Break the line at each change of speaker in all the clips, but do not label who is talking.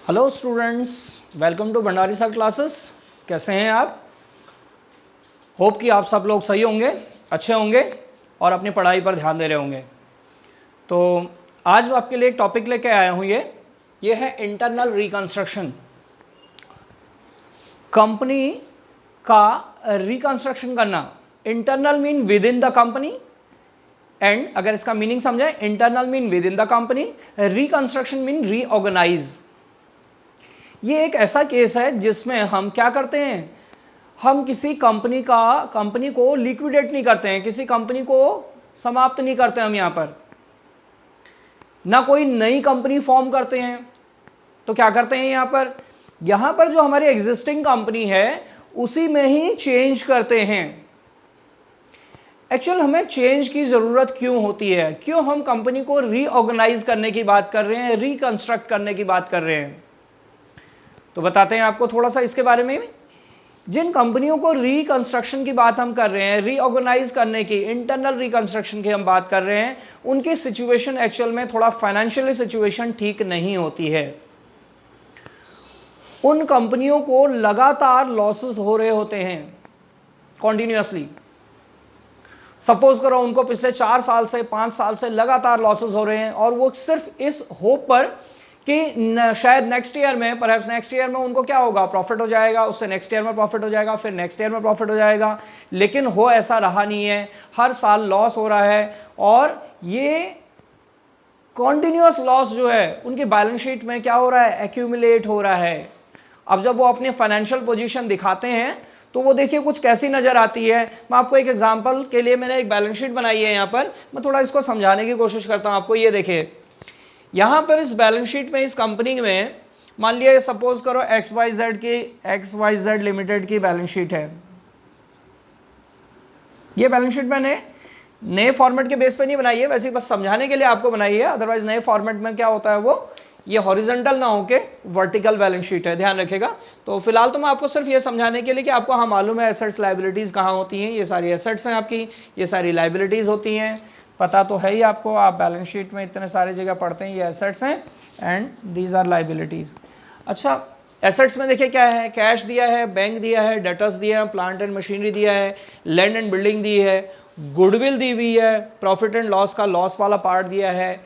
Hello students, welcome to Bhandari sir classes. कैसे हैं आप? होप कि आप सब लोग सही होंगे, अच्छे होंगे और अपनी पढ़ाई पर ध्यान दे रहे होंगे। तो आज मैं आपके लिए एक टॉपिक लेके आया हूँ। ये है इंटरनल रिकंस्ट्रक्शन। कंपनी का रिकंस्ट्रक्शन करना। Internal mean within the company, and अगर इसका मीनिंग समझें, internal mean within the company, reconstruction mean reorganise. ये एक ऐसा केस है जिसमें हम क्या करते हैं, हम किसी कंपनी को लिक्विडेट नहीं करते हैं, किसी कंपनी को समाप्त नहीं करते हम यहाँ पर, ना कोई नई कंपनी फॉर्म करते हैं। तो क्या करते हैं यहाँ पर जो हमारी एग्जिस्टिंग कंपनी है उसी में ही चेंज करते हैं। एक्चुअल हमें चेंज की ज़रूरत क्यों होती है, क्यों हम कंपनी को रीऑर्गेनाइज करने की बात कर रहे हैं, रिकंस्ट्रक्ट करने की बात कर रहे हैं, तो बताते हैं आपको थोड़ा सा इसके बारे में। जिन कंपनियों को रिकंस्ट्रक्शन की बात हम कर रहे हैं, रीऑर्गेनाइज करने की, इंटरनल रिकंस्ट्रक्शन की हम बात कर रहे हैं, उनकी सिचुएशन एक्चुअल में थोड़ा फाइनेंशियली सिचुएशन ठीक नहीं होती है। उन कंपनियों को लगातार लॉसेस हो रहे होते हैं कॉन्टिन्यूसली। सपोज करो उनको पिछले 4 साल से 5 साल से लगातार लॉसेस हो रहे हैं, और वो सिर्फ इस होप पर कि शायद नेक्स्ट ईयर में उनको क्या होगा, प्रॉफिट हो जाएगा, उससे नेक्स्ट ईयर में प्रॉफिट हो जाएगा, फिर नेक्स्ट ईयर में प्रॉफिट हो जाएगा। लेकिन हो ऐसा रहा नहीं है, हर साल लॉस हो रहा है, और ये कॉन्टिन्यूअस लॉस जो है उनकी बैलेंस शीट में क्या हो रहा है, एक्यूमुलेट हो रहा है। अब जब वो अपनी फाइनेंशियल पोजीशन दिखाते हैं तो वो देखिए कुछ कैसी नज़र आती है। मैं आपको एक एग्जांपल के लिए मैंने एक बैलेंस शीट बनाई है, यहाँ पर मैं थोड़ा इसको समझाने की कोशिश करता हूँ आपको। ये देखिए यहाँ पर इस बैलेंस शीट में, इस कंपनी में मान लिया सपोज करो XYZ लिमिटेड की बैलेंस शीट है। ये बैलेंस शीट मैंने नए फॉर्मेट के बेस पे नहीं बनाई है, वैसे बस समझाने के लिए आपको बनाई है। अदरवाइज नए फॉर्मेट में क्या होता है, वो ये हॉरिजॉन्टल ना होके वर्टिकल बैलेंस शीट है, ध्यान रखेगा। तो फिलहाल तो मैं आपको सिर्फ ये समझाने के लिए कि आपको मालूम है एसेट्स लाइबिलिटीज़ कहाँ होती हैं। ये सारी एसेट्स हैं आपकी, ये सारी लाइबिलिटीज़ होती हैं, पता तो है ही आपको। आप बैलेंस शीट में इतने सारे जगह पढ़ते हैं, ये एसेट्स हैं एंड दीज आर लाइबिलिटीज़। अच्छा, एसेट्स में देखिए क्या है, कैश दिया है, बैंक दिया है, डेटर्स दिया है, प्लांट एंड मशीनरी दिया है, लैंड एंड बिल्डिंग दी है, गुडविल दी हुई है, प्रॉफिट एंड लॉस का लॉस वाला पार्ट दिया है।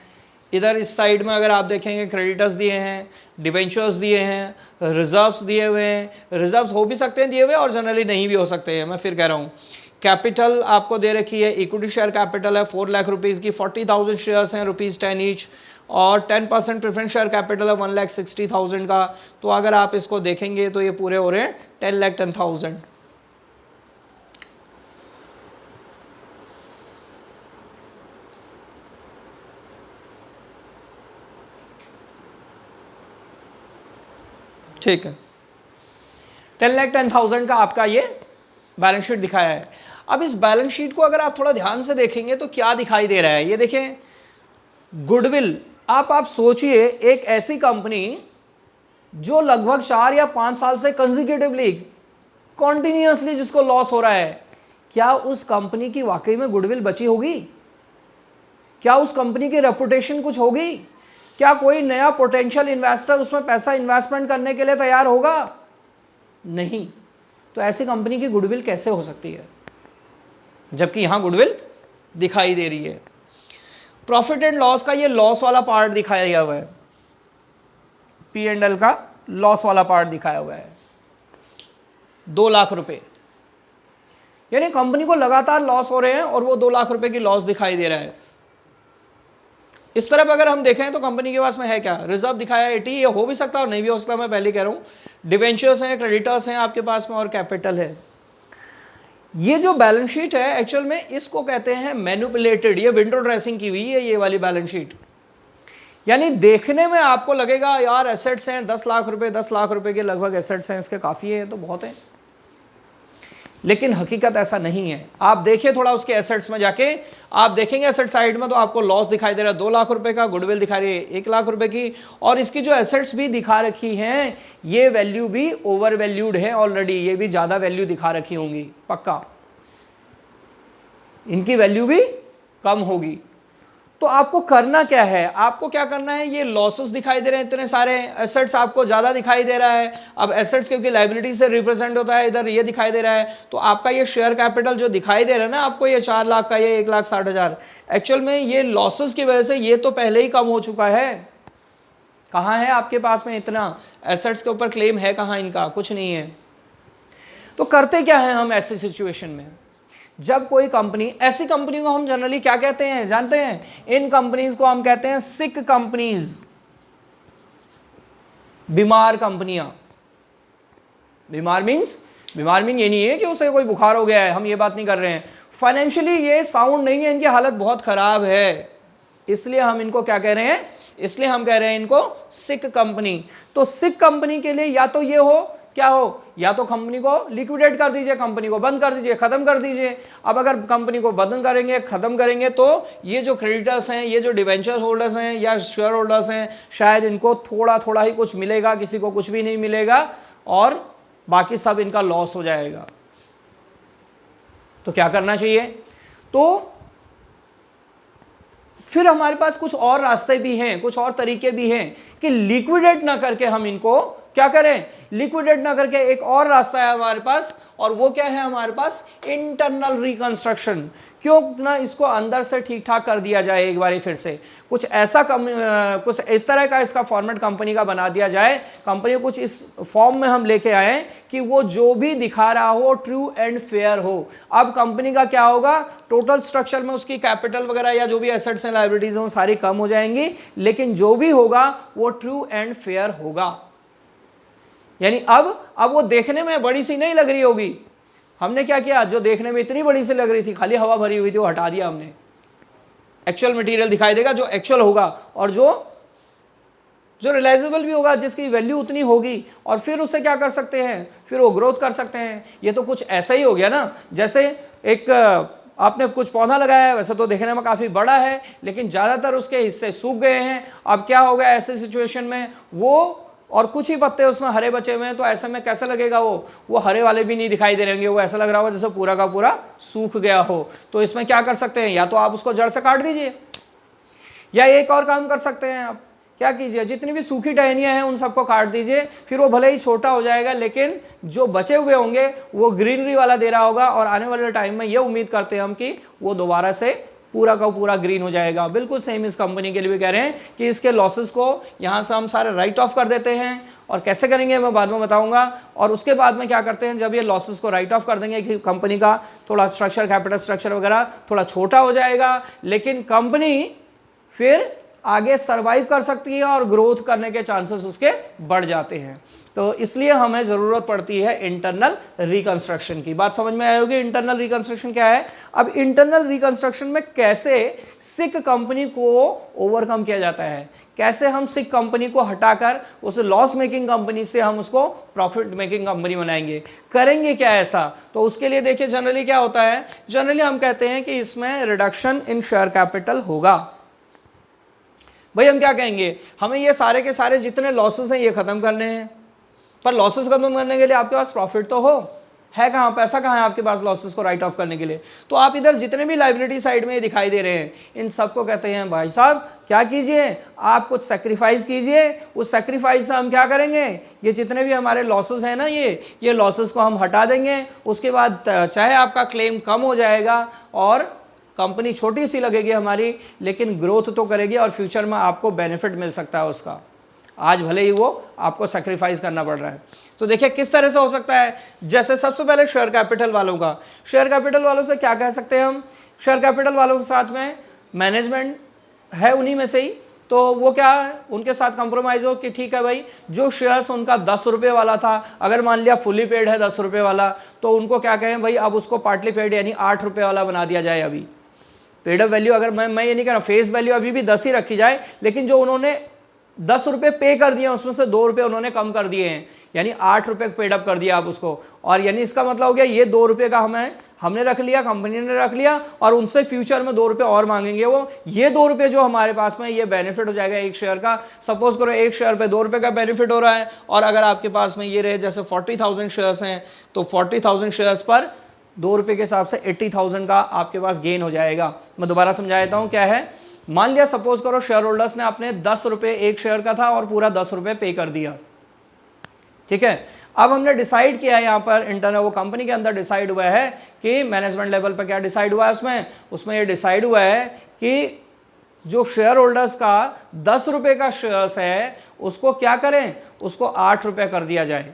इधर इस साइड में अगर आप देखेंगे क्रेडिटर्स दिए हैं, डिवेंचर्स दिए हैं, रिजर्व्स दिए हुए हैं। रिजर्व्स हो भी सकते हैं दिए हुए और जनरली नहीं भी हो सकते हैं, मैं फिर कह रहा हूँ। कैपिटल आपको दे रखी है, इक्विटी शेयर कैपिटल है 4 लाख रुपीज़ की, 40,000 शेयर्स हैं ₹10 ईच, और 10% प्रेफरेंस शेयर कैपिटल है 1,60,000 का। तो अगर आप इसको देखेंगे तो ये पूरे हो रहे हैं 10,10,000। ठीक है, 10,10,000 का आपका ये बैलेंस शीट दिखाया है। अब इस बैलेंस शीट को अगर आप थोड़ा ध्यान से देखेंगे तो क्या दिखाई दे रहा है, ये देखें गुडविल। आप सोचिए, एक ऐसी कंपनी जो लगभग 4 या 5 साल से कंसेक्यूटिवली कॉन्टिन्यूसली जिसको लॉस हो रहा है, क्या उस कंपनी की वाकई में गुडविल बची होगी? क्या उस कंपनी की रेपुटेशन कुछ होगी? क्या कोई नया पोटेंशियल इन्वेस्टर उसमें पैसा इन्वेस्टमेंट करने के लिए तैयार होगा? नहीं। तो ऐसी कंपनी की गुडविल कैसे हो सकती है, जबकि यहां गुडविल दिखाई दे रही है। प्रॉफिट एंड लॉस का ये लॉस वाला पार्ट दिखाया गया हुआ है, P&L का लॉस वाला पार्ट दिखाया हुआ है, 2 लाख रुपए। यानी कंपनी को लगातार लॉस हो रहे हैं और वो 2 लाख रुपए की लॉस दिखाई दे रहा है। इस तरफ अगर हम देखें तो कंपनी के पास में है क्या, रिजर्व दिखाया 80, ये हो भी सकता है और नहीं भी हो सकता, मैं पहले कह रहा हूँ। डिवेंचर्स हैं, क्रेडिटर्स हैं आपके पास में, और कैपिटल है। ये जो बैलेंस शीट है एक्चुअल में इसको कहते हैं मैनिपुलेटेड, ये विंडो ड्रेसिंग की हुई है ये वाली बैलेंस शीट। यानी देखने में आपको लगेगा यार एसेट्स हैं 10 लाख रुपए, 10 लाख रुपए के लगभग एसेट्स हैं इसके, काफ़ी है, तो बहुत है। लेकिन हकीकत ऐसा नहीं है। आप देखिए थोड़ा उसके एसेट्स में जाके, आप देखेंगे एसेट साइड में तो आपको लॉस दिखाई दे रहा है 2 लाख रुपए का, गुडविल दिखा रही है 1 लाख रुपए की, और इसकी जो एसेट्स भी दिखा रखी हैं ये वैल्यू भी ओवर वैल्यूड है ऑलरेडी, ये भी ज़्यादा वैल्यू दिखा रखी होंगी पक्का, इनकी वैल्यू भी कम होगी। तो आपको करना क्या है, आपको क्या करना है, ये लॉसेस दिखाई दे रहे हैं इतने सारे, एसेट्स आपको ज़्यादा दिखाई दे रहा है। अब एसेट्स क्योंकि लाइबिलिटी से रिप्रेजेंट होता है, इधर ये दिखाई दे रहा है, तो आपका ये शेयर कैपिटल जो दिखाई दे रहा है ना आपको, ये 4 लाख का, ये 1,60,000, एक्चुअल में ये लॉसेस की वजह से ये तो पहले ही कम हो चुका है। कहाँ है आपके पास में इतना, एसेट्स के ऊपर क्लेम है कहाँ इनका, कुछ नहीं है। तो करते क्या है हम ऐसी सिचुएशन में, जब कोई कंपनी, ऐसी कंपनी को हम जनरली क्या कहते हैं जानते हैं, इन कंपनीज को हम कहते हैं सिक कंपनीज, बीमार कंपनियां। बीमार मीन ये नहीं है कि उसे कोई बुखार हो गया है, हम ये बात नहीं कर रहे हैं। फाइनेंशियली ये साउंड नहीं है, इनकी हालत बहुत खराब है, इसलिए हम इनको क्या कह रहे हैं, इसलिए हम कह रहे हैं इनको सिक कंपनी। तो सिक कंपनी के लिए या तो ये हो, क्या हो, या तो कंपनी को लिक्विडेट कर दीजिए, कंपनी को बंद कर दीजिए, खत्म कर दीजिए। अब अगर कंपनी को बंद करेंगे, खत्म करेंगे, तो ये जो क्रेडिटर्स हैं, ये जो डिवेंचर होल्डर्स हैं या शेयर होल्डर्स हैं, शायद इनको थोड़ा थोड़ा ही कुछ मिलेगा, किसी को कुछ भी नहीं मिलेगा, और बाकी सब इनका लॉस हो जाएगा। तो क्या करना चाहिए, तो फिर हमारे पास कुछ और रास्ते भी हैं, कुछ और तरीके भी हैं कि लिक्विडेट ना करके हम इनको क्या करें, लिक्विडेट ना करके एक और रास्ता है हमारे पास, और वो क्या है हमारे पास, इंटरनल रिकंस्ट्रक्शन। क्यों ना इसको अंदर से ठीक ठाक कर दिया जाए एक बार फिर से, कुछ ऐसा कुछ इस तरह का इसका फॉर्मेट कंपनी का बना दिया जाए, कंपनी को कुछ इस फॉर्म में हम लेके आए कि वो जो भी दिखा रहा हो ट्रू एंड फेयर हो। अब कंपनी का क्या होगा, टोटल स्ट्रक्चर में उसकी कैपिटल वगैरह या जो भी एसेट्स हैं, लायबिलिटीज हैं, सारी कम हो जाएंगी, लेकिन जो भी होगा वो ट्रू एंड फेयर होगा। यानी अब वो देखने में बड़ी सी नहीं लग रही होगी। हमने क्या किया, जो देखने में इतनी बड़ी सी लग रही थी, खाली हवा भरी हुई थी, वो हटा दिया हमने। एक्चुअल मटेरियल दिखाई देगा, जो एक्चुअल होगा और जो रिलायजेबल भी होगा, जिसकी वैल्यू उतनी होगी, और फिर उसे क्या कर सकते हैं, फिर वो ग्रोथ कर सकते हैं। ये तो कुछ ऐसा ही हो गया ना, जैसे एक आपने कुछ पौधा लगाया है, वैसे तो देखने में काफ़ी बड़ा है, लेकिन ज़्यादातर उसके हिस्से सूख गए हैं। अब क्या होगा ऐसे सिचुएशन में, वो और कुछ ही पत्ते उसमें हरे बचे हुए हैं, तो ऐसे में कैसा लगेगा, वो हरे वाले भी नहीं दिखाई दे रहे होंगे, वो ऐसा लग रहा होगा जैसे पूरा का पूरा सूख गया हो। तो इसमें क्या कर सकते हैं, या तो आप उसको जड़ से काट दीजिए, या एक और काम कर सकते हैं, आप क्या कीजिए, जितनी भी सूखी टहनियाँ हैं उन सबको काट दीजिए। फिर वो भले ही छोटा हो जाएगा, लेकिन जो बचे हुए होंगे वो ग्रीनरी वाला दे रहा होगा, और आने वाले टाइम में ये उम्मीद करते हैं हम कि वो दोबारा से पूरा का पूरा ग्रीन हो जाएगा। बिल्कुल सेम इस कंपनी के लिए भी कह रहे हैं कि इसके लॉसेस को यहाँ से हम सारे राइट ऑफ कर देते हैं, और कैसे करेंगे मैं बाद में बताऊंगा। और उसके बाद में क्या करते हैं, जब ये लॉसेस को राइट ऑफ कर देंगे कि कंपनी का थोड़ा स्ट्रक्चर, कैपिटल स्ट्रक्चर वगैरह थोड़ा छोटा हो जाएगा, लेकिन कंपनी फिर आगे सर्वाइव कर सकती है और ग्रोथ करने के चांसेस उसके बढ़ जाते हैं। तो इसलिए हमें ज़रूरत पड़ती है इंटरनल रिकंस्ट्रक्शन की। बात समझ में आई होगी, इंटरनल रिकंस्ट्रक्शन क्या है। अब इंटरनल रिकंस्ट्रक्शन में कैसे सिक कंपनी को ओवरकम किया जाता है, कैसे हम सिक कंपनी को हटाकर उस लॉस मेकिंग कंपनी से हम उसको प्रॉफिट मेकिंग कंपनी बनाएंगे, करेंगे क्या ऐसा। तो उसके लिए देखिए जनरली क्या होता है, जनरली हम कहते हैं कि इसमें रिडक्शन इन शेयर कैपिटल होगा। भाई हम क्या कहेंगे, हमें ये सारे के सारे जितने लॉसेस हैं ये खत्म करने हैं, पर लॉसेस खत्म करने के लिए आपके पास प्रॉफिट तो हो, है कहाँ, पैसा कहाँ है आपके पास लॉसेस को राइट ऑफ करने के लिए। तो आप इधर जितने भी लाइबिलिटी साइड में ये दिखाई दे रहे हैं, इन सबको कहते हैं भाई साहब क्या कीजिए, आप कुछ सेक्रीफाइस कीजिए। उस सेक्रीफाइस से हम क्या करेंगे, ये जितने भी हमारे लॉसेस हैं ना, ये लॉसेस को हम हटा देंगे। उसके बाद चाहे आपका क्लेम कम हो जाएगा और कंपनी छोटी सी लगेगी हमारी, लेकिन ग्रोथ तो करेगी और फ्यूचर में आपको बेनिफिट मिल सकता है उसका। आज भले ही वो आपको सैक्रिफाइस करना पड़ रहा है। तो देखिए किस तरह से हो सकता है। जैसे सबसे पहले शेयर कैपिटल वालों का, शेयर कैपिटल वालों से क्या कह सकते हैं हम, शेयर कैपिटल वालों के साथ में मैनेजमेंट है उन्हीं में से ही, तो वो क्या है, उनके साथ कंप्रोमाइज़ हो कि ठीक है भाई, जो शेयर्स उनका 10 रुपये वाला था, अगर मान लिया फुली पेड है 10 रुपये वाला, तो उनको क्या कहें भाई, अब उसको पार्टली पेड यानी 8 रुपये वाला बना दिया जाए। अभी पेड अप वैल्यू, अगर मैं ये नहीं कह रहा फेस वैल्यू अभी भी 10 ही रखी जाए, लेकिन जो उन्होंने 10 रुपये पे कर दिए उसमें से 2 रुपये उन्होंने कम कर दिए हैं, यानी 8 रुपये पेड अप कर दिया आप उसको। और यानी इसका मतलब हो गया ये 2 रुपये का हमने रख लिया, कंपनी ने रख लिया, और उनसे फ्यूचर में 2 रुपये और मांगेंगे वो। ये 2 रुपये जो हमारे पास में, ये बेनिफिट हो जाएगा एक शेयर का। सपोज करो एक शेयर पे 2 रुपये का बेनिफिट हो रहा है, और अगर आपके पास में ये रहे जैसे 40,000 शेयर्स हैं, तो 40,000 शेयर्स पर 2 रुपये के हिसाब से 80,000 का आपके पास गेन हो जाएगा। मैं दोबारा समझा देता हूँ क्या है मान लिया सपोज करो शेयर होल्डर्स ने आपने 10 रुपये एक शेयर का था और पूरा 10 रुपये पे कर दिया, ठीक है। अब हमने डिसाइड किया है यहाँ पर इंटरनल वो कंपनी के अंदर डिसाइड हुआ है कि मैनेजमेंट लेवल पर क्या डिसाइड हुआ है, उसमें ये डिसाइड हुआ है कि जो शेयर होल्डर्स का 10 रुपये का शेयर्स है उसको क्या करें, उसको 8 रुपये कर दिया जाए।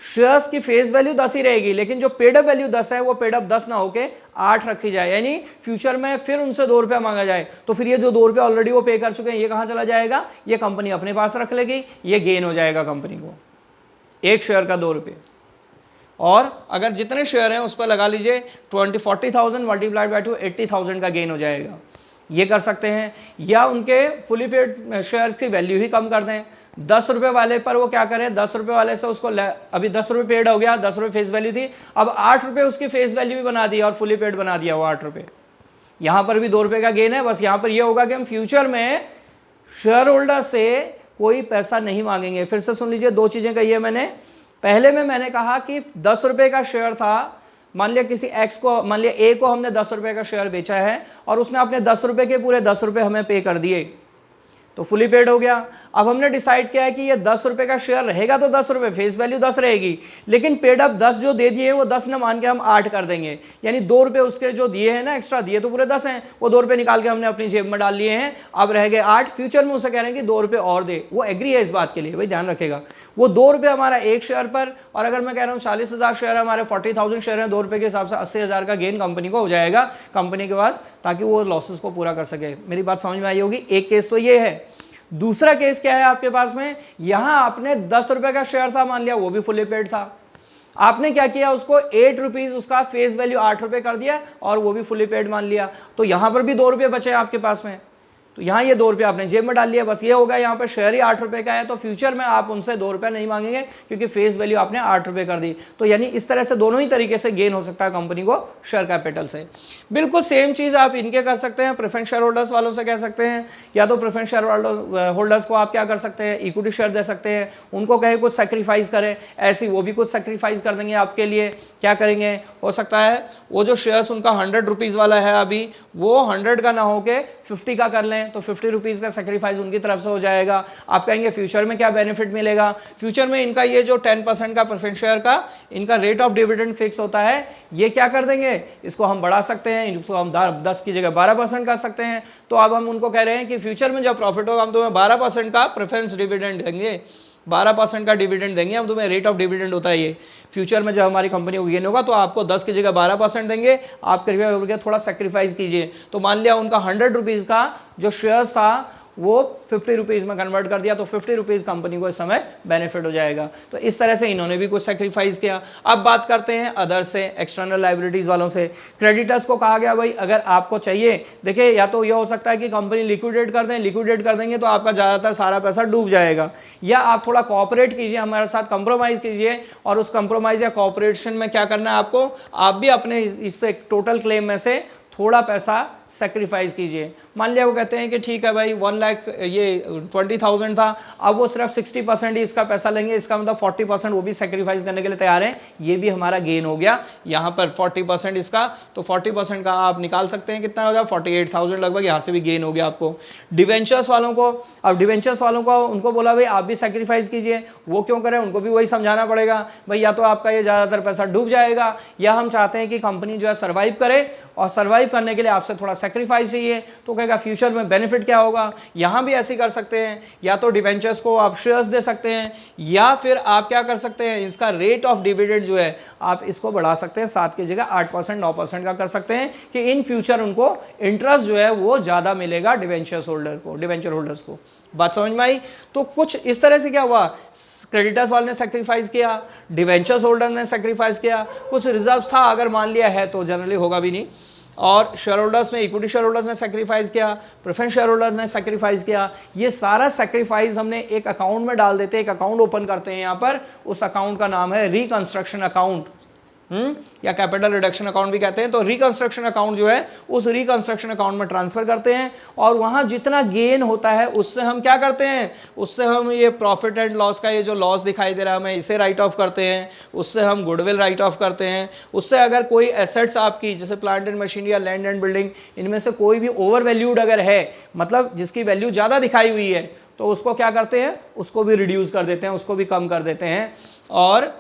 शेयर्स की फेस वैल्यू 10 ही रहेगी, लेकिन जो पेडअप वैल्यू 10 है वो पेडअप 10 ना होके 8 रखी जाए, यानी फ्यूचर में फिर उनसे 2 रुपया मांगा जाए तो फिर ये जो 2 रुपया ऑलरेडी वो पे कर चुके हैं ये कहाँ चला जाएगा, ये कंपनी अपने पास रख लेगी, ये गेन हो जाएगा कंपनी को, एक शेयर का 2 रुपये। और अगर जितने शेयर हैं उस पर लगा लीजिए 40,000 मल्टीप्लाइड बाई 2 80,000 का गेन हो जाएगा, ये कर सकते हैं। या उनके फुली पेड शेयर्स की वैल्यू ही कम कर दें, 10 रुपये वाले पर वो क्या करें, 10 रुपये वाले से उसको अभी 10 रुपये पेड हो गया, 10 रुपये फेस वैल्यू थी, अब 8 रुपये उसकी फेस वैल्यू भी बना दिया और फुली पेड बना दिया वो 8 रुपये, यहाँ पर भी 2 रुपये का गेन है। बस यहाँ पर ये होगा कि हम फ्यूचर में शेयर होल्डर से कोई पैसा नहीं मांगेंगे। फिर से सुन लीजिए, 2 चीज़ें कही है मैंने। पहले में मैंने कहा कि 10 रुपये का शेयर था, मान लिया किसी एक्स को, मान लिया ए को हमने 10 रुपये का शेयर बेचा है और उसने अपने 10 रुपये के पूरे 10 रुपये हमें पे कर दिए तो फुली पेड हो गया। अब हमने डिसाइड किया है कि ये 10 रुपये का शेयर रहेगा तो 10 रुपये, फेस वैल्यू 10 रहेगी, लेकिन पेड अप 10 जो दे दिए वो 10 न मान के हम 8 कर देंगे, यानी 2 रुपये उसके जो दिए हैं ना, एक्स्ट्रा दिए तो पूरे 10 हैं, वो 2 रुपये निकाल के हमने अपनी जेब में डाल लिए हैं, अब रह गए 8। फ्यूचर में उसे कह रहे हैं कि 2 रुपये और दे, वो एग्री है इस बात के लिए, भाई ध्यान रखेगा, वो 2 रुपये हमारा एक शेयर पर, और अगर मैं कह रहा हूँ 40,000 शेयर है हमारे, 40,000 शेयर है, 2 रुपये के हिसाब से 80,000 का गेन कंपनी को हो जाएगा कंपनी के पास, ताकि वो लॉसेस को पूरा कर सके। मेरी बात समझ में आई होगी। एक केस तो ये है। दूसरा केस क्या है आपके पास में, यहां आपने 10 रुपए का शेयर था, मान लिया वो भी फुली पेड था, आपने क्या किया, उसको 8 रुपीज उसका फेस वैल्यू 8 रुपए कर दिया और वो भी फुली पेड मान लिया, तो यहां पर भी 2 रुपये बचे आपके पास में, तो यहाँ ये 2 रुपये आपने जेब में डाल लिया। बस ये होगा, यहाँ पर शेयर ही 8 रुपये का है तो फ्यूचर में आप उनसे 2 रुपये नहीं मांगेंगे क्योंकि फेस वैल्यू आपने 8 रुपये कर दी। तो यानी इस तरह से दोनों ही तरीके से गेन हो सकता है कंपनी को शेयर कैपिटल से। बिल्कुल सेम चीज़ आप इनके कर सकते हैं, प्रेफरेंस शेयर होल्डर्स वालों से कह सकते हैं, या तो प्रेफरेंस शेयर होल्डर्स को आप क्या कर सकते हैं, इक्विटी शेयर दे सकते हैं, उनको कहें कुछ सेक्रीफाइस करें, ऐसी वो भी कुछ सेक्रीफाइस कर देंगे आपके लिए। क्या करेंगे, हो सकता है वो जो शेयर्स उनका 100 रुपीज़ वाला है अभी, वो 100 का ना होके 50 का कर लें, तो 50 रुपीज़ का सेक्रीफाइस उनकी तरफ से हो जाएगा। आप कहेंगे फ्यूचर में क्या बेनिफिट मिलेगा, फ्यूचर में इनका ये जो 10% का प्रेफरेंस शेयर का इनका रेट ऑफ डिविडेंड फिक्स होता है, ये क्या कर देंगे, इसको हम बढ़ा सकते हैं, इसको हम 10 की जगह 12% कर सकते हैं। तो अब हम उनको कह रहे हैं कि फ्यूचर में जब प्रॉफिट होगा हम तुम्हें 12% का प्रेफरेंस डिविडेंड देंगे, 12% का डिविडेंड देंगे हम तुम्हें, रेट ऑफ डिविडेंड होता है ये। फ्यूचर में जब हमारी कंपनी को गेन होगा तो आपको 10 की जगह 12% देंगे, आप कृपया करके थोड़ा सेक्रीफाइस कीजिए। तो मान लिया उनका 100 रुपीज़ का जो शेयर्स था वो 50 रुपीज़ में कन्वर्ट कर दिया, तो 50 रुपीज़ कंपनी को इस समय बेनिफिट हो जाएगा। तो इस तरह से इन्होंने भी कुछ सेक्रीफाइस किया। अब बात करते हैं अदर से, एक्सटर्नल लाइबिलिटीज़ वालों से। क्रेडिटर्स को कहा गया भाई अगर आपको चाहिए, देखिए या तो ये हो सकता है कि कंपनी लिक्विडेट कर दें, लिक्विडेट कर देंगे तो आपका ज़्यादातर सारा पैसा डूब जाएगा, या आप थोड़ा कॉपरेट कीजिए, हमारे साथ कंप्रोमाइज़ कीजिए, और उस कंप्रोमाइज़ या कॉपरेशन में क्या करना है आपको, आप भी अपने इससे टोटल क्लेम में से थोड़ा पैसा सेक्रीफाइस कीजिए। मान लिया वो कहते हैं कि ठीक है भाई 1 लाख ये 20,000 था, अब वो सिर्फ 60% ही इसका पैसा लेंगे, इसका मतलब 40% वो भी सेक्रीफाइस करने के लिए तैयार हैं, ये भी हमारा गेन हो गया यहाँ पर 40% इसका, तो 40% का आप निकाल सकते हैं कितना होगा, 48,000 लगभग, यहाँ से भी गेन हो गया आपको। डिवेंचर्स वालों को, अब डिवेंचर्स वालों को उनको बोला भाई आप भी सेक्रीफाइस कीजिए, वो क्यों करें, उनको भी वही समझाना पड़ेगा भाई, या तो आपका ये ज़्यादातर पैसा डूब जाएगा, या हम चाहते हैं कि कंपनी जो है सर्वाइव करे, और सर्वाइव करने के लिए आपसे थोड़ा सेक्रीफाइस चाहिए, तो कहेगा फ्यूचर में बेनिफिट क्या होगा। यहाँ भी ऐसे कर सकते हैं, या तो डिवेंचर्स को आप शेयर्स दे सकते हैं, या फिर आप क्या कर सकते हैं, इसका रेट ऑफ डिविडेंड जो है आप इसको बढ़ा सकते हैं, 7 की जगह 8% 9% का कर सकते हैं, कि इन फ्यूचर उनको इंटरेस्ट जो है वो ज़्यादा मिलेगा डिवेंचर्स होल्डर को, डिवेंचर होल्डर्स को। बात समझ में आई। तो कुछ इस तरह से क्या हुआ, क्रेडिटर्स वाले ने सेक्रीफाइस किया, डिवेंचर्स होल्डर ने सेक्रीफाइस किया, कुछ रिजर्व्स था अगर मान लिया है तो जनरली होगा भी नहीं, और शेयर होल्डर्स ने, इक्विटी शेयर होल्डर्स ने सेक्रीफाइस किया, प्रेफरेंस शेयर होल्डर्स ने सेक्रीफाइस किया। ये सारा सेक्रीफाइस हमने एक अकाउंट में डाल देते हैं, एक अकाउंट ओपन करते हैं यहाँ पर, उस अकाउंट का नाम है रिकंस्ट्रक्शन अकाउंट। या कैपिटल रिडक्शन अकाउंट भी कहते हैं। तो रिकंस्ट्रक्शन अकाउंट जो है उस रिकंस्ट्रक्शन अकाउंट में ट्रांसफर करते हैं और वहां जितना गेन होता है उससे हम क्या करते हैं, उससे हम ये प्रॉफिट एंड लॉस का ये जो लॉस दिखाई दे रहा है हमें इसे राइट ऑफ करते हैं, उससे हम गुडविल राइट ऑफ करते हैं, उससे अगर कोई एसेट्स आपकी जैसे प्लांट एंड मशीनरी या लैंड एंड बिल्डिंग इनमें से कोई भी ओवर वैल्यूड अगर है, मतलब जिसकी वैल्यू ज़्यादा दिखाई हुई है, तो उसको क्या करते हैं, उसको भी रिड्यूस कर देते हैं, उसको भी कम कर देते हैं और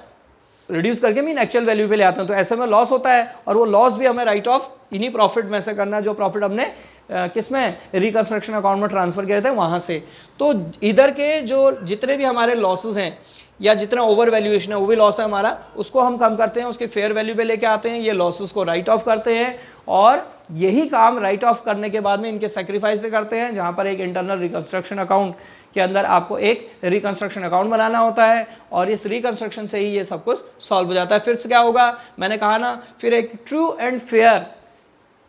रिड्यूस करके मीन एक्चुअल वैल्यू पे ले आते हैं। तो ऐसे में लॉस होता है और वो लॉस भी हमें राइट ऑफ इन्हीं प्रॉफिट में से करना है जो प्रॉफिट हमने किसमें रिकंस्ट्रक्शन अकाउंट में ट्रांसफर किए थे वहाँ से। तो इधर के जो जितने भी हमारे लॉसेस हैं या जितना ओवर वैल्यूएशन है वो भी लॉस है हमारा, उसको हम कम करते हैं, उसकी फेयर वैल्यू पे लेके आते हैं, ये लॉसेस को राइट ऑफ करते हैं और यही काम राइट ऑफ करने के बाद में इनके सेक्रीफाइस से करते हैं, जहाँ पर एक इंटरनल रिकंस्ट्रक्शन अकाउंट के अंदर आपको एक रिकंस्ट्रक्शन अकाउंट बनाना होता है और इस रिकंस्ट्रक्शन से ही ये सब कुछ सॉल्व हो जाता है। फिर से क्या होगा, मैंने कहा ना, फिर एक true and fair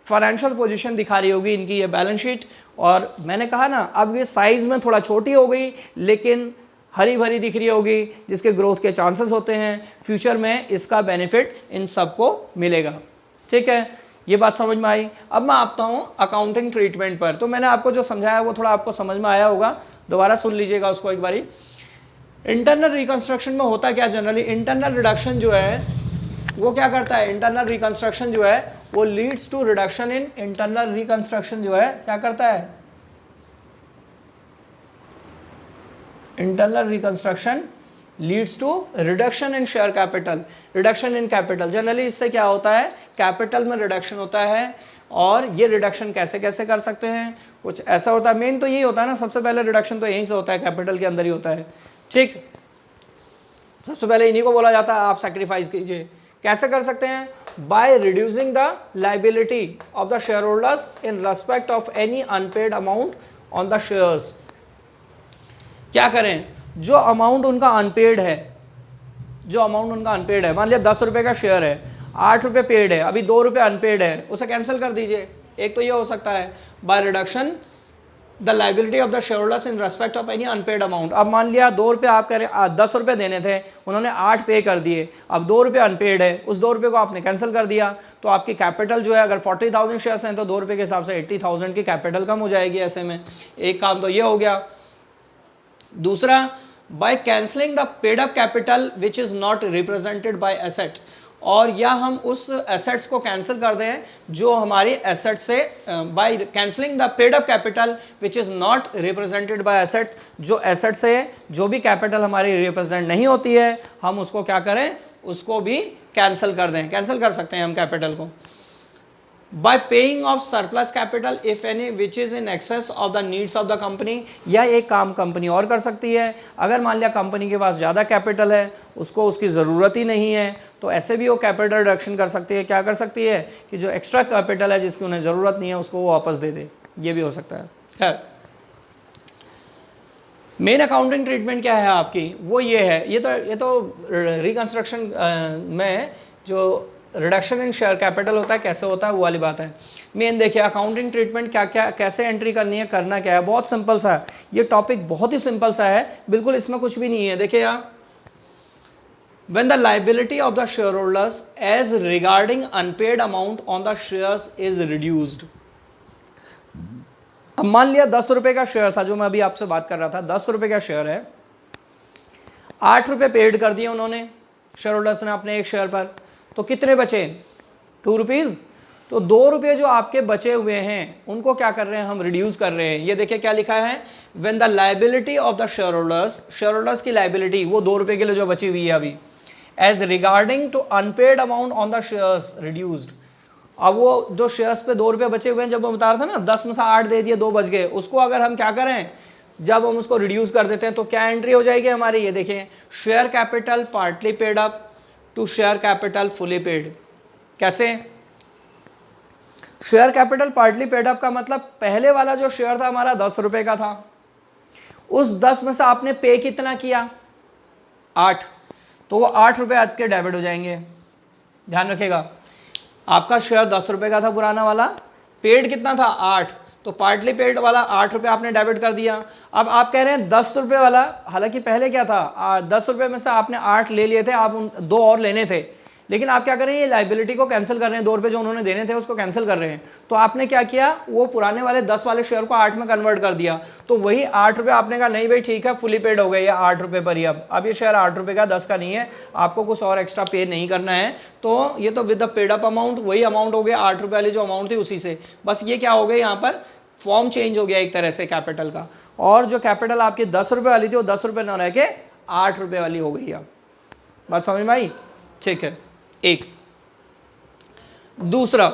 financial position दिखा रही होगी इनकी ये बैलेंस शीट। और मैंने कहा ना, अब ये साइज़ में थोड़ा छोटी हो गई लेकिन हरी भरी दिख रही होगी, जिसके ग्रोथ के चांसेस होते हैं, फ्यूचर में इसका बेनिफिट इन सबको मिलेगा। ठीक है, ये बात समझ में आई। अब मैं आता हूँ अकाउंटिंग ट्रीटमेंट पर। तो मैंने आपको जो समझाया वो थोड़ा आपको समझ में आया होगा, दोबारा सुन लीजिएगा उसको एक बारी। इंटरनल रिकंस्ट्रक्शन में होता क्या जनरली, इंटरनल रिडक्शन जो है वो क्या करता है, इंटरनल रिकंस्ट्रक्शन जो है वो leads to reduction in, internal reconstruction जो है क्या करता है, internal reconstruction leads to reduction in share capital, reduction in capital. Generally इससे क्या होता है, कैपिटल में रिडक्शन होता है। और ये रिडक्शन कैसे कैसे कर सकते हैं, कुछ ऐसा होता है, मेन तो यही होता है ना, सबसे पहले रिडक्शन तो यहीं से होता है, कैपिटल के अंदर ही होता है। ठीक, सबसे पहले इन्हीं को बोला जाता है आप सैक्रिफाइस कीजिए। कैसे कर सकते हैं, by reducing the liability of the shareholders in respect of any unpaid amount on the shares. क्या करें, जो अमाउंट उनका अनपेड है, जो अमाउंट उनका अनपेड है, मान लिया 10 रुपये का शेयर है, 8 रुपये पेड है, अभी 2 रुपये अनपेड है, उसे कैंसिल कर दीजिए। एक तो ये हो सकता है by reduction the liability of the shareholders in respect of any unpaid amount. अब मान लिया 2 रुपये आप कह रहे हैं 10 रुपये देने थे, उन्होंने 8 पे कर दिए, अब 2 रुपये अनपेड है, उस 2 रुपये को आपने कैंसिल कर दिया, तो आपकी कैपिटल जो है, अगर 40,000 शेयर्स हैं तो 2 रुपये के हिसाब से 80,000 की कैपिटल कम हो जाएगी। ऐसे में एक काम तो ये हो गया। दूसरा, by cancelling the paid up capital which is not represented by asset, और या हम उस एसेट्स को कैंसिल कर दें जो हमारी एसेट से, by cancelling the paid up capital which is not represented by asset, जो एसेट से जो भी कैपिटल हमारी रिप्रेजेंट नहीं होती है हम उसको क्या करें, उसको भी कैंसिल कर दें, कैंसिल कर सकते हैं हम कैपिटल को। Bye paying off surplus capital if any which is in excess of the needs of the company, या एक काम कंपनी और कर सकती है, अगर मान लिया कंपनी के पास ज़्यादा कैपिटल है, उसको उसकी ज़रूरत ही नहीं है, तो ऐसे भी वो कैपिटल रिडक्शन कर सकती है। क्या कर सकती है कि जो एक्स्ट्रा कैपिटल है जिसकी उन्हें ज़रूरत नहीं है उसको वो वापस दे दे, ये भी हो सकता है। खैर, मेन अकाउंटिंग ट्रीटमेंट क्या है आपकी, वो ये है, ये तो रिकंस्ट्रक्शन में जो रिडक्शन इन शेयर कैपिटल होता है कैसे होता है वो वाली बात है। मेन देखिए अकाउंटिंग ट्रीटमेंट क्या क्या कैसे एंट्री करनी है, करना क्या है, बहुत सिंपल सा है ये टॉपिक, बहुत ही सिंपल सा है, बिल्कुल इसमें कुछ भी नहीं है। देखिए यहाँ, when the liability of the shareholders as regarding unpaid amount on the shares is reduced। अब मान लिया 10 रुपये का शेयर था, जो मैं अभी आपसे बात कर रहा था, 10 रुपये का शेयर है, 8 रुपये पेड कर दिए उन्होंने शेयर होल्डर्स ने अपने एक शेयर पर, तो कितने बचे, 2 रुपीज़। तो 2 रुपये जो आपके बचे हुए हैं उनको क्या कर रहे हैं, हम रिड्यूस कर रहे हैं। ये देखिए क्या लिखा है, when the liability of the share holders की लाइबिलिटी वो 2 रुपये के लिए जो बची हुई है अभी, as regarding to unpaid amount on the shares reduced. अब वो जो शेयर्स पे 2 रुपये बचे हुए हैं, जब मैं बता रहा था ना 10 में से 8 दे दिए, 2 बच गए, उसको अगर हम क्या करें, जब हम उसको रिड्यूस कर देते हैं तो क्या एंट्री हो जाएगी हमारी, ये देखें, share capital partly paid up to share capital fully paid. कैसे, share capital partly paid up का मतलब पहले वाला जो शेयर था हमारा 10 रुपये का था, उस 10 में से आपने पे कितना किया, 8, तो वो 8 रुपये आपके डेबिट हो जाएंगे। ध्यान रखिएगा, आपका शेयर 10 रुपये का था पुराना वाला, पेड कितना था, 8, तो पार्टली पेड वाला 8 रुपये आपने डेबिट कर दिया। अब आप कह रहे हैं 10 रुपये वाला, हालांकि पहले क्या था, 10 रुपये में से आपने 8 ले लिए थे, आप 2 और लेने थे, लेकिन आप क्या कर रहे हैं, ये लाइबिलिटी को कैंसिल कर रहे हैं, 2 रुपये जो उन्होंने देने थे उसको कैंसिल कर रहे हैं। तो आपने क्या किया, वो पुराने वाले 10 वाले शेयर को 8 में कन्वर्ट कर दिया। तो वही 8 रुपये आपने कहा नहीं भाई ठीक है फुली पेड हो गए, ये 8 रुपये पर ही। अब ये शेयर 8 रुपये का 10 का नहीं है, आपको कुछ और एक्स्ट्रा पे नहीं करना है। तो ये तो with the paid up amount वही अमाउंट हो गया, 8 रुपये वाली जो अमाउंट थी उसी से। बस ये क्या हो गया, यहाँ पर फॉर्म चेंज हो गया एक तरह से कैपिटल का, और जो कैपिटल आपकी 10 रुपये वाली थी वो 10 रुपये न रह के 8 रुपये वाली हो गई। अब बात समझ में आई? ठीक है। एक दूसरा,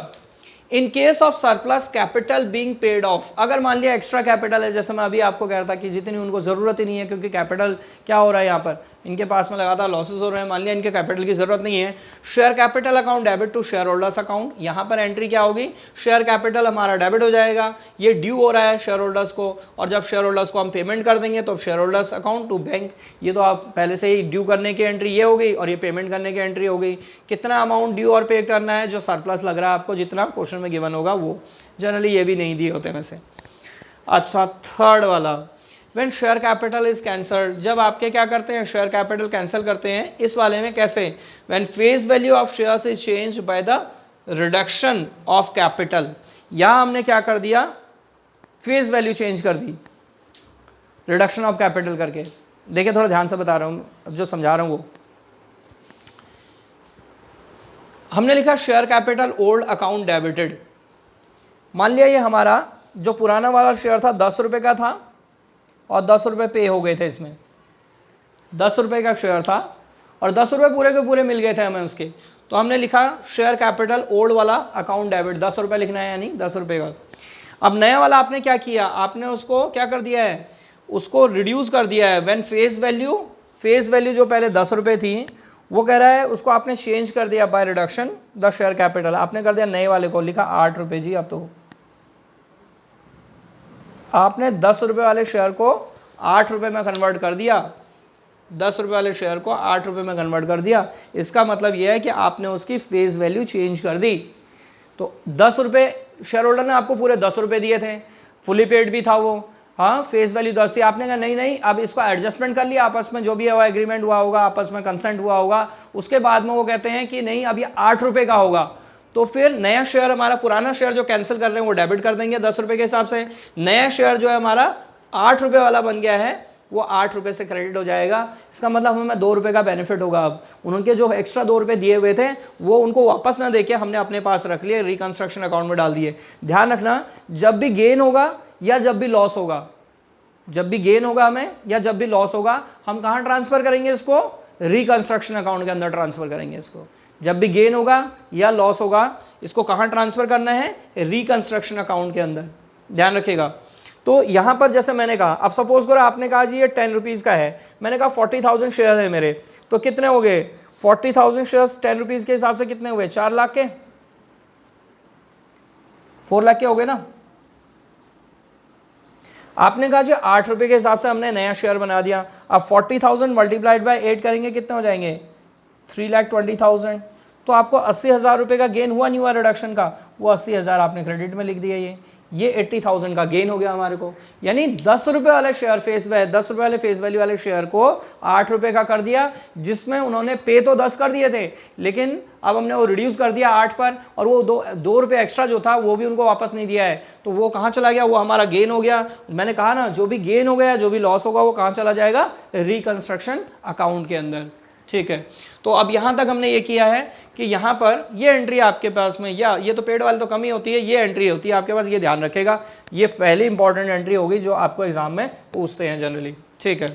in case of surplus capital being paid of, अगर मान लिया एक्स्ट्रा कैपिटल है, जैसे मैं अभी आपको कह रहा था कि जितनी उनको ज़रूरत ही नहीं है, क्योंकि कैपिटल क्या हो रहा है यहाँ पर, इनके पास में लगातार लॉसेस हो रहे हैं, मान लिया इनके कैपिटल की ज़रूरत नहीं है। Share capital account debit to shareholders account, यहाँ पर एंट्री क्या होगी, शेयर कैपिटल हमारा डेबिट हो जाएगा, ये ड्यू हो रहा है शेयर होल्डर्स को, और जब शेयर होल्डर्स को हम पेमेंट कर देंगे तो shareholders account to bank, ये तो आप पहले से ही ड्यू करने की एंट्री ये हो गई, और ये पेमेंट करने की एंट्री हो गई। कितना अमाउंट ड्यू और पे करना है, जो सरप्लस लग रहा है आपको, जितना क्वेश्चन में गिवन होगा वो, जनरली ये भी नहीं दिए होते वैसे। अच्छा, थर्ड वाला, when share capital is cancelled, जब आपके क्या करते हैं, शेयर कैपिटल कैंसिल करते हैं। इस वाले में कैसे, when face value of shares is change bye the reduction of capital, यहाँ हमने क्या कर दिया, फेस वैल्यू चेंज कर दी रिडक्शन ऑफ कैपिटल करके। देखिए थोड़ा ध्यान से बता रहा हूँ, जो समझा रहा हूँ वो, हमने लिखा share capital old account debited. मान लिया ये हमारा जो पुराना वाला शेयर था 10 रुपये का था, और 10 रुपये पे हो गए थे इसमें, 10 रुपये का शेयर था और 10 रुपये पूरे के पूरे मिल गए थे हमें उसके। तो हमने लिखा शेयर कैपिटल ओल्ड वाला अकाउंट डेबिट, 10 रुपये लिखना है, यानी 10 रुपये का। अब नया वाला आपने क्या किया, आपने उसको क्या कर दिया है, उसको रिड्यूस कर दिया है। व्हेन फेस वैल्यू जो पहले 10 रुपये थी, वो कह रहा है उसको आपने चेंज कर दिया bye reduction the share capital, आपने कर दिया नए वाले को, लिखा 8 रुपये जी। अब तो आपने 10 रुपये वाले शेयर को 8 रुपये में कन्वर्ट कर दिया, 10 रुपये वाले शेयर को 8 रुपये में कन्वर्ट कर दिया। इसका मतलब यह है कि आपने उसकी फेस वैल्यू चेंज कर दी। तो 10 रुपये शेयर होल्डर ने आपको पूरे 10 रुपये दिए थे, फुली पेड भी था वो, हाँ, फेस वैल्यू 10 थी। आपने कहा नहीं, अब इसको एडजस्टमेंट कर लिया, आपस में जो भी हुआ एग्रीमेंट हुआ होगा, आपस में कंसेंट हुआ होगा, उसके बाद में वो कहते हैं कि नहीं अब ये 8 रुपये का होगा। तो फिर नया शेयर, हमारा पुराना शेयर जो कैंसिल कर रहे हैं वो डेबिट कर देंगे 10 रुपये के हिसाब से। नया शेयर जो है हमारा 8 रुपये वाला बन गया है, वो 8 रुपये से क्रेडिट हो जाएगा। इसका मतलब हमें 2 रुपये का बेनिफिट होगा। अब उनके जो एक्स्ट्रा 2 रुपये दिए हुए थे वो उनको वापस ना देके हमने अपने पास रख लिए, रिकंस्ट्रक्शन अकाउंट में डाल दिए। ध्यान रखना, जब भी गेन होगा या जब भी लॉस होगा, जब भी गेन होगा हमें या जब भी लॉस होगा, हम कहाँ ट्रांसफर करेंगे इसको, रिकंस्ट्रक्शन अकाउंट के अंदर ट्रांसफर करेंगे इसको। जब भी गेन होगा या लॉस होगा, इसको कहाँ ट्रांसफर करना है, रिकंस्ट्रक्शन अकाउंट के अंदर, ध्यान रखिएगा। तो यहाँ पर जैसे मैंने कहा, अब सपोज करो आपने कहा जी ये 10 रुपीज़ का है, मैंने कहा 40,000 शेयर है मेरे, तो कितने हो गए, 40,000 शेयर्स 10 रुपीज़ के हिसाब से कितने हुए, 4 लाख के, 4 लाख के हो गए ना। आपने कहा जी 8 रुपये के हिसाब से हमने नया शेयर बना दिया। अब 40,000 मल्टीप्लाइड बाय 8 करेंगे, कितने हो जाएंगे, 3,20,000। तो आपको 80,000 रुपये का गेन हुआ नहीं हुआ रिडक्शन का, वो 80,000 आपने क्रेडिट में लिख दिया। ये 80,000 का गेन हो गया हमारे को। यानी 10 रुपये वाले शेयर 10 रुपये वाले फेस वैल्यू वाले शेयर को 8 रुपये का कर दिया, जिसमें उन्होंने पे तो 10 कर दिए थे, लेकिन अब हमने वो रिड्यूस कर दिया 8 पर, और वो 2 रुपये एक्स्ट्रा जो था वो भी उनको वापस नहीं दिया है। तो वो कहाँ चला गया, वो हमारा गेन हो गया। मैंने कहा ना, जो भी गेन हो गया, जो भी लॉस होगा, वो कहाँ चला जाएगा, रिकंस्ट्रक्शन अकाउंट के अंदर। ठीक है, तो अब यहाँ तक हमने ये किया है कि यहाँ पर ये एंट्री आपके पास में, या ये तो पेड वाली तो कम ही होती है, ये एंट्री होती है आपके पास, ये ध्यान रखेगा। ये पहली इंपॉर्टेंट एंट्री होगी जो आपको एग्जाम में पूछते हैं जनरली। ठीक है,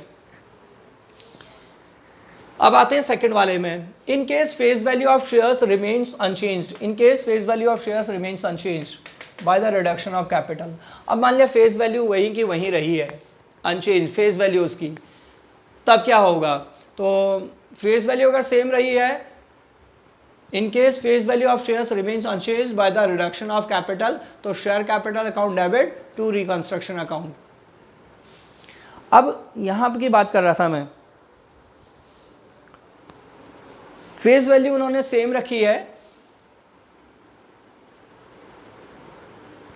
अब आते हैं सेकंड वाले में। इन case face value of shares remains unchanged, in case face value of shares remains unchanged by the reduction of capital. अब मान लिया फेस वैल्यू वही की वहीं रही है, अनचेंज फेस वैल्यू उसकी, तब क्या होगा, तो फेस वैल्यू अगर सेम रही है, in case face value of shares remains unchanged by the reduction of capital, तो share capital account debit to reconstruction account. अब यहां की बात कर रहा था मैं, फेस वैल्यू उन्होंने सेम रखी है,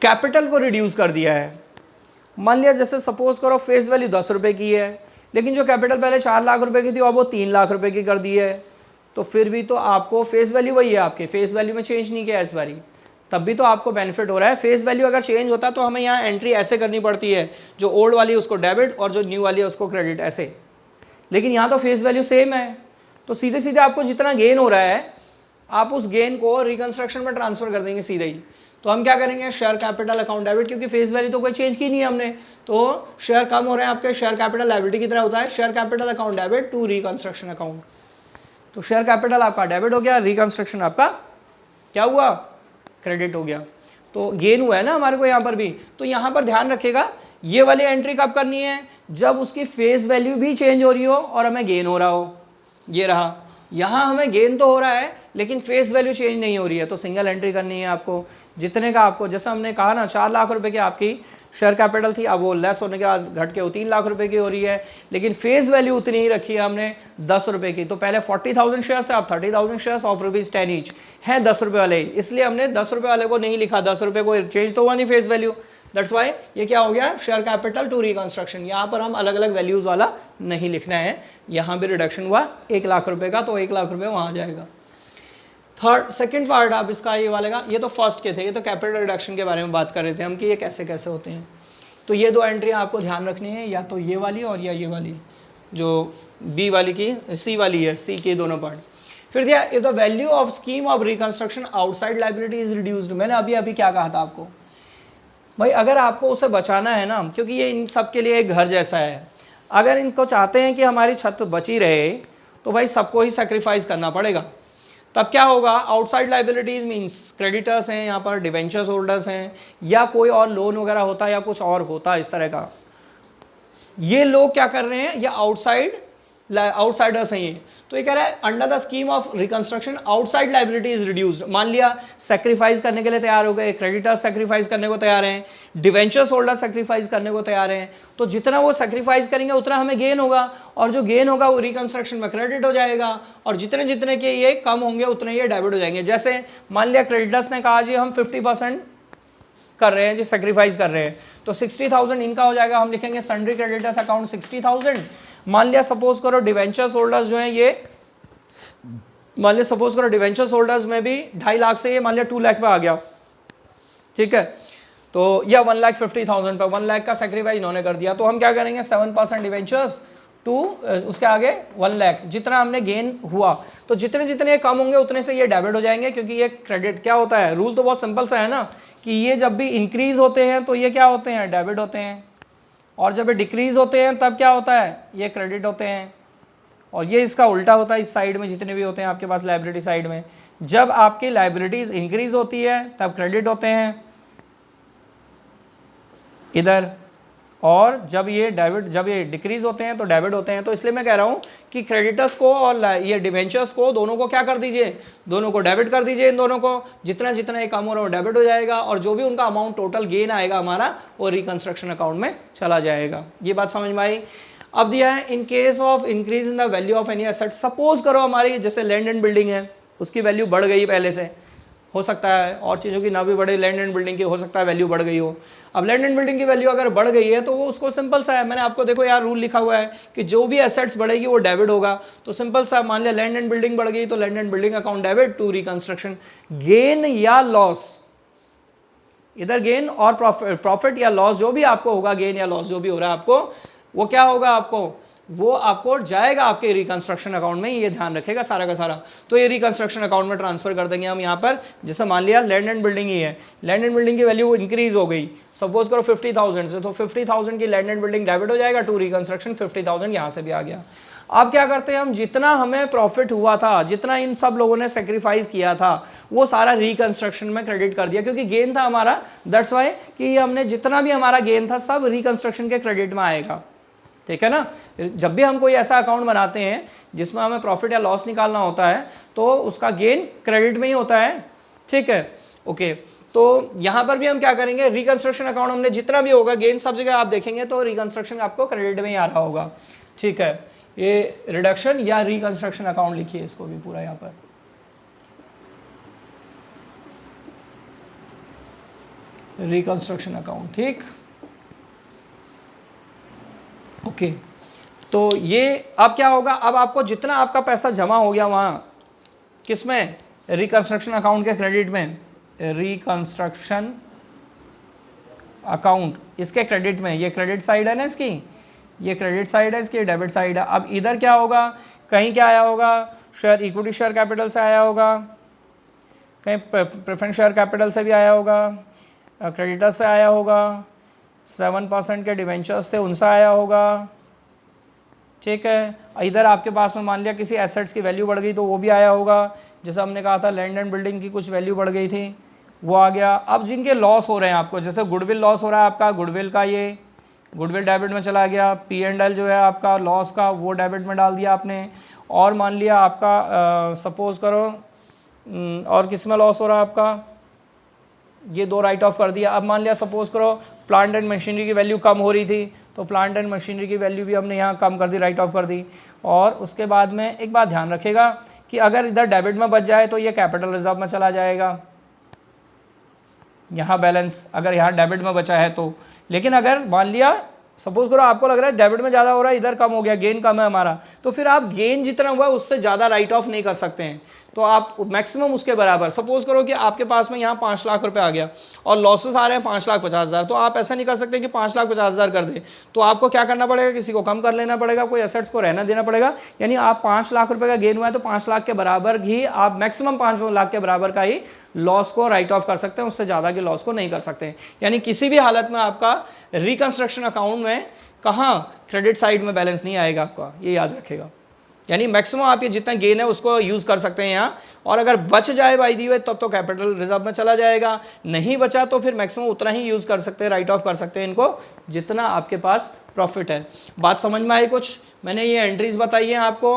कैपिटल को रिड्यूस कर दिया है। मान लिया जैसे सपोज करो फेस वैल्यू 10 रुपये की है, लेकिन जो कैपिटल पहले 4 लाख रुपए की थी अब वो 3 लाख रुपए की कर दी है। तो फिर भी तो आपको फेस वैल्यू वही है, आपके फेस वैल्यू में चेंज नहीं किया इस बारी, तब भी तो आपको बेनिफिट हो रहा है। फेस वैल्यू अगर चेंज होता तो हमें यहाँ एंट्री ऐसे करनी पड़ती है, जो ओल्ड वाली है उसको डेबिट और जो न्यू वाली है उसको क्रेडिट, ऐसे। लेकिन यहाँ तो फेस वैल्यू सेम है, तो सीधे सीधे आपको जितना गेन हो रहा है आप उस गेन को रिकंस्ट्रक्शन में ट्रांसफर कर देंगे सीधे ही। तो हम क्या करेंगे, शेयर कैपिटल अकाउंट डेबिट, क्योंकि फेस वैल्यू तो कोई चेंज की नहीं है हमने, तो शेयर कम हो रहे हैं आपके, शेयर कैपिटल लायबिलिटी की तरह होता है, share capital account debit to reconstruction account. तो शेयर कैपिटल आपका डेबिट हो गया, रिकंस्ट्रक्शन आपका क्या हुआ, क्रेडिट हो गया। तो गेन हुआ है ना हमारे को यहाँ पर भी। तो यहाँ पर ध्यान रखिएगा, ये वाली एंट्री कब करनी है, जब उसकी फेस वैल्यू भी चेंज हो रही हो और हमें गेन हो रहा हो। ये रहा, यहाँ हमें गेन तो हो रहा है लेकिन फेस वैल्यू चेंज नहीं हो रही है, तो सिंगल एंट्री करनी है आपको। जितने का आपको, जैसा हमने कहा ना 4 लाख रुपए की आपकी शेयर कैपिटल थी, अब वो लेस होने के बाद घट के वो 3 लाख रुपए की हो रही है, लेकिन फेस वैल्यू उतनी ही रखी है हमने 10 रुपए की। तो पहले 40,000 शेयर से अब 30,000 शेयर ऑफ ₹10 ईच हैं 10 रुपये वाले, इसलिए हमने 10 रुपये वाले को नहीं लिखा, 10 रुपये को चेंज तो हुआ नहीं फेस वैल्यू, दैट्स वाई ये क्या हो गया, शेयर कैपिटल टू रिकंस्ट्रक्शन। यहाँ पर हम अलग अलग वैल्यूज वाला नहीं लिखना है, यहाँ भी रिडक्शन हुआ 1 लाख रुपए का, तो 1 लाख रुपए वहाँ जाएगा। सेकंड पार्ट आप इसका ये वाले का, ये तो फर्स्ट के थे, ये तो कैपिटल रिडक्शन के बारे में बात कर रहे थे हम कि ये कैसे कैसे होते हैं। तो ये 2 एंट्री आपको ध्यान रखनी है, या तो ये वाली और या ये वाली, जो बी वाली की सी वाली है, सी के दोनों पार्ट। फिर दिया if the value of scheme of reconstruction outside liability is reduced. मैंने अभी अभी क्या कहा था आपको भाई, अगर आपको उसे बचाना है ना, क्योंकि ये इन सब के लिए एक घर जैसा है, अगर इनको चाहते हैं कि हमारी छत बची रहे तो भाई सबको ही सेक्रीफाइस करना पड़ेगा। तब क्या होगा, आउटसाइड लाइबिलिटीज मींस क्रेडिटर्स हैं यहाँ पर, डिवेंचर्स होल्डर्स हैं, या कोई और लोन वगैरह होता है या कुछ और होता है इस तरह का, ये लोग क्या कर रहे हैं, ये आउटसाइडर्स हैं ये। तो ये कह रहा है under the scheme of reconstruction outside liability is reduced. मान लिया सेक्रीफाइस करने के लिए तैयार हो गए, क्रेडिटर्स सेक्रीफाइस करने को तैयार हैं, डिवेंचर्स होल्डर सेक्रीफाइस करने को तैयार हैं, तो जितना वो सेक्रीफाइस करेंगे उतना हमें गेन होगा, और जो गेन होगा वो रिकंस्ट्रक्शन में क्रेडिट हो जाएगा, और जितने जितने के ये कम होंगे उतने ये डेबिट हो जाएंगे। जैसे मान लिया क्रेडिटर्स ने कहा जी हम 50% कर रहे हैं जी, सेक्रीफाइस कर रहे हैं, तो 60,000 इनका हो जाएगा, हम लिखेंगे सन्ड्री क्रेडिटर्स अकाउंट 60,000। मान लिया सपोज करो डिवेंचर्स होल्डर्स जो हैं ये, मान लिया सपोज करो डिवेंचर्स होल्डर्स में भी 2.5 लाख से ये मान लिया 2 लाख पे आ गया, ठीक है, तो या 1,50,000 पे 1 लाख का सेक्रीफाइस इन्होंने कर दिया, तो हम क्या करेंगे 7% डिवेंचर्स टू उसके आगे 1 लाख, जितना हमने गेन हुआ, तो जितने जितने कम होंगे उतने से ये डेबिट हो जाएंगे, क्योंकि ये क्रेडिट क्या होता है, रूल तो बहुत सिंपल सा है ना, कि ये जब भी इंक्रीज होते हैं तो ये क्या होते हैं, डेबिट होते हैं, और जब ये डिक्रीज होते हैं तब क्या होता है, ये क्रेडिट होते हैं, और ये इसका उल्टा होता है, इस साइड में जितने भी होते हैं आपके पास लाइबिलिटी साइड में, जब आपकी लाइबिलिटीज इंक्रीज होती है तब क्रेडिट होते हैं इधर, और जब ये डिक्रीज होते हैं तो डेबिट होते हैं। तो इसलिए मैं कह रहा हूँ कि क्रेडिटर्स को और ये डिवेंचर्स को दोनों को क्या कर दीजिए, दोनों को डेबिट कर दीजिए, इन दोनों को जितना जितना ये कम हो रहा है वो डेबिट हो जाएगा, और जो भी उनका अमाउंट टोटल गेन आएगा हमारा वो रिकंस्ट्रक्शन अकाउंट में चला जाएगा। ये बात समझ में आई। अब दिया है in case of increase in the value of any asset, suppose करो हमारी जैसे लैंड एंड बिल्डिंग है, उसकी वैल्यू बढ़ गई पहले से, हो सकता है और चीज़ों की ना भी बढ़े, लैंड एंड बिल्डिंग की हो सकता है वैल्यू बढ़ गई हो। अब लैंड एंड बिल्डिंग की वैल्यू अगर बढ़ गई है तो वो उसको सिंपल सा है, मैंने आपको देखो यार रूल लिखा हुआ है कि जो भी एसेट्स बढ़ेगी वो डेबिट होगा, तो सिंपल सा मान लिया लैंड एंड बिल्डिंग बढ़ गई तो land and building account debit to reconstruction. Gain या लॉस, इधर गेन और प्रॉफिट या लॉस जो भी आपको होगा, गेन या लॉस जो भी हो रहा है आपको, वो क्या होगा आपको, वो आपको जाएगा आपके रिकंस्ट्रक्शन अकाउंट में, ये ध्यान रखेगा सारा का सारा। तो ये रिकंस्ट्रक्शन अकाउंट में ट्रांसफर कर देंगे हम यहाँ पर। जैसे मान लिया लैंड एंड बिल्डिंग ही है, लैंड एंड बिल्डिंग की वैल्यू इंक्रीज हो गई, सपोज करो 50,000 से, तो 50,000 की लैंड एंड बिल्डिंग डेबिट हो जाएगा टू रिकंस्ट्रक्शन, 50,000 यहाँ से भी आ गया। अब क्या करते हैं हम, जितना हमें प्रॉफिट हुआ था, जितना इन सब लोगों ने सेक्रीफाइस किया था, वो सारा रिकंस्ट्रक्शन में क्रेडिट कर दिया, क्योंकि गेन था हमारा, दैट्स वाई कि हमने जितना भी हमारा गेन था सब रिकंस्ट्रक्शन के क्रेडिट में आएगा, ठीक है ना। जब भी हम कोई ऐसा अकाउंट बनाते हैं जिसमें हमें प्रॉफिट या लॉस निकालना होता है तो उसका गेन क्रेडिट में ही होता है, ठीक है, ओके। तो यहाँ पर भी हम क्या करेंगे, रिकंस्ट्रक्शन अकाउंट हमने जितना भी होगा गेन सब जगह आप देखेंगे तो रिकंस्ट्रक्शन आपको क्रेडिट में ही आ रहा होगा, ठीक है। ये रिडक्शन या रिकंस्ट्रक्शन अकाउंट लिखिए इसको भी पूरा यहाँ पर, रिकंस्ट्रक्शन अकाउंट, ठीक, ओके। तो ये अब क्या होगा, अब आपको जितना आपका पैसा जमा हो गया वहाँ किस में, रिकंस्ट्रक्शन अकाउंट के क्रेडिट में, रिकंस्ट्रक्शन अकाउंट इसके क्रेडिट में, ये क्रेडिट साइड है ना इसकी, ये क्रेडिट साइड है, इसकी डेबिट साइड है। अब इधर क्या होगा, कहीं क्या आया होगा, शेयर इक्विटी शेयर कैपिटल से आया होगा, कहीं प्रेफरेंस शेयर कैपिटल से भी आया होगा, क्रेडिटर से आया होगा, 7% के डिवेंचर्स थे उनसे आया होगा, ठीक है। इधर आपके पास में मान लिया किसी एसेट्स की वैल्यू बढ़ गई तो वो भी आया होगा, जैसे हमने कहा था लैंड एंड बिल्डिंग की कुछ वैल्यू बढ़ गई थी वो आ गया। अब जिनके लॉस हो रहे हैं आपको, जैसे गुडविल लॉस हो रहा है आपका, गुडविल का ये गुडविल डेबिट में चला गया, P&L जो है आपका लॉस का वो डेबिट में डाल दिया आपने। और मान लिया आपका सपोज करो और किस में लॉस हो रहा है आपका, ये 2 राइट ऑफ कर दिया। अब मान लिया सपोज करो प्लांट एंड मशीनरी की वैल्यू कम हो रही थी तो प्लांट एंड मशीनरी की वैल्यू भी हमने यहाँ कम कर दी, राइट ऑफ कर दी। और उसके बाद में एक बात ध्यान रखेगा कि अगर इधर डेबिट में बच जाए तो ये कैपिटल रिजर्व में चला जाएगा, यहाँ बैलेंस अगर यहाँ डेबिट में बचा है तो। लेकिन अगर मान लिया सपोज करो आपको लग रहा है डेबिट में ज़्यादा हो रहा है, इधर कम हो गया, गेन कम है हमारा, तो फिर आप गेन जितना हुआ उससे ज़्यादा राइट ऑफ नहीं कर सकते हैं, तो आप मैक्सिमम उसके बराबर। सपोज करो कि आपके पास में यहाँ 5 लाख रुपए आ गया और लॉसेस आ रहे हैं 5,50,000, तो आप ऐसा नहीं कर सकते कि 5,50,000 कर दे, तो आपको क्या करना पड़ेगा, किसी को कम कर लेना पड़ेगा, कोई एसेट्स को रहना देना पड़ेगा। यानी आप 5 लाख रुपए का गेन हुआ है तो 5 लाख के बराबर ही आप मैक्सिमम 5 लाख के बराबर का ही लॉस को राइट ऑफ कर सकते हैं, उससे ज़्यादा के लॉस को नहीं कर सकते। यानी किसी भी हालत में आपका रिकंस्ट्रक्शन अकाउंट में कहाँ क्रेडिट साइड में बैलेंस नहीं आएगा आपका, ये याद रखेगा। यानी मैक्सिमम आप ये जितना गेन है उसको यूज़ कर सकते हैं यहाँ, और अगर बच जाए बाई दी वे तब तो कैपिटल रिजर्व में चला जाएगा, नहीं बचा तो फिर मैक्सिमम उतना ही यूज़ कर सकते हैं, राइट ऑफ कर सकते हैं इनको जितना आपके पास प्रॉफिट है। बात समझ में आई कुछ, मैंने ये एंट्रीज बताई हैं आपको,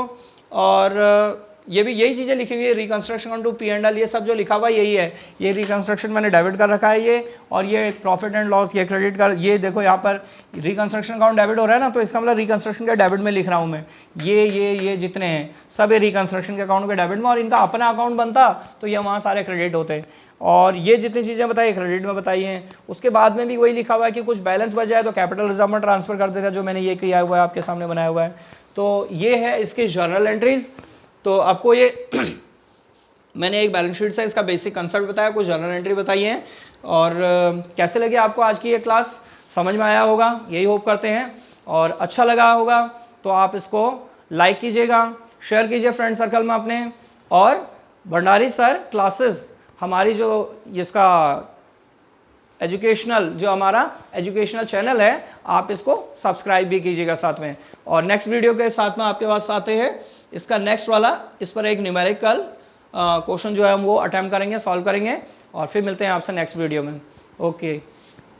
और ये भी यही चीज़ें लिखी हुई है, रिकंस्ट्रक्शन टू P&L ये सब जो लिखा हुआ यही है। ये रिकंस्ट्रक्शन मैंने डेबिट कर रखा है ये, और ये प्रॉफिट एंड लॉस ये क्रेडिट कर, ये देखो यहाँ पर रिकंस्ट्रक्शन अकाउंट डेबिट हो रहा है ना, तो इसका मतलब रिकंस्ट्रक्शन के डेबिट में लिख रहा हूँ मैं, ये जितने हैं सब ये रिकंस्ट्रक्शन के अकाउंट के डेबिट में, और इनका अपना अकाउंट बनता तो ये वहाँ सारे क्रेडिट होते। और ये जितनी चीज़ें बताई क्रेडिट में बताई हैं। उसके बाद में भी वही लिखा हुआ है कि कुछ बैलेंस बच जाए तो कैपिटल रिजर्व में ट्रांसफर कर देगा, जो मैंने ये किया हुआ है आपके सामने बनाया हुआ है। तो ये है इसकी जर्नल एंट्रीज। तो आपको ये मैंने एक बैलेंस शीट से इसका बेसिक कंसेप्ट बताया, कुछ जर्नल एंट्री बताई है, और कैसे लगे आपको आज की ये क्लास, समझ में आया होगा यही होप करते हैं, और अच्छा लगा होगा तो आप इसको लाइक कीजिएगा, शेयर कीजिए फ्रेंड सर्कल में अपने, और भंडारी सर क्लासेस हमारी जो इसका एजुकेशनल जो हमारा एजुकेशनल चैनल है आप इसको सब्सक्राइब भी कीजिएगा साथ में। और नेक्स्ट वीडियो के साथ में आपके पास आते हैं इसका नेक्स्ट वाला, इस पर एक न्यूमेरिकल क्वेश्चन जो है हम वो अटेम्प्ट करेंगे, सॉल्व करेंगे, और फिर मिलते हैं आपसे नेक्स्ट वीडियो में। ओके।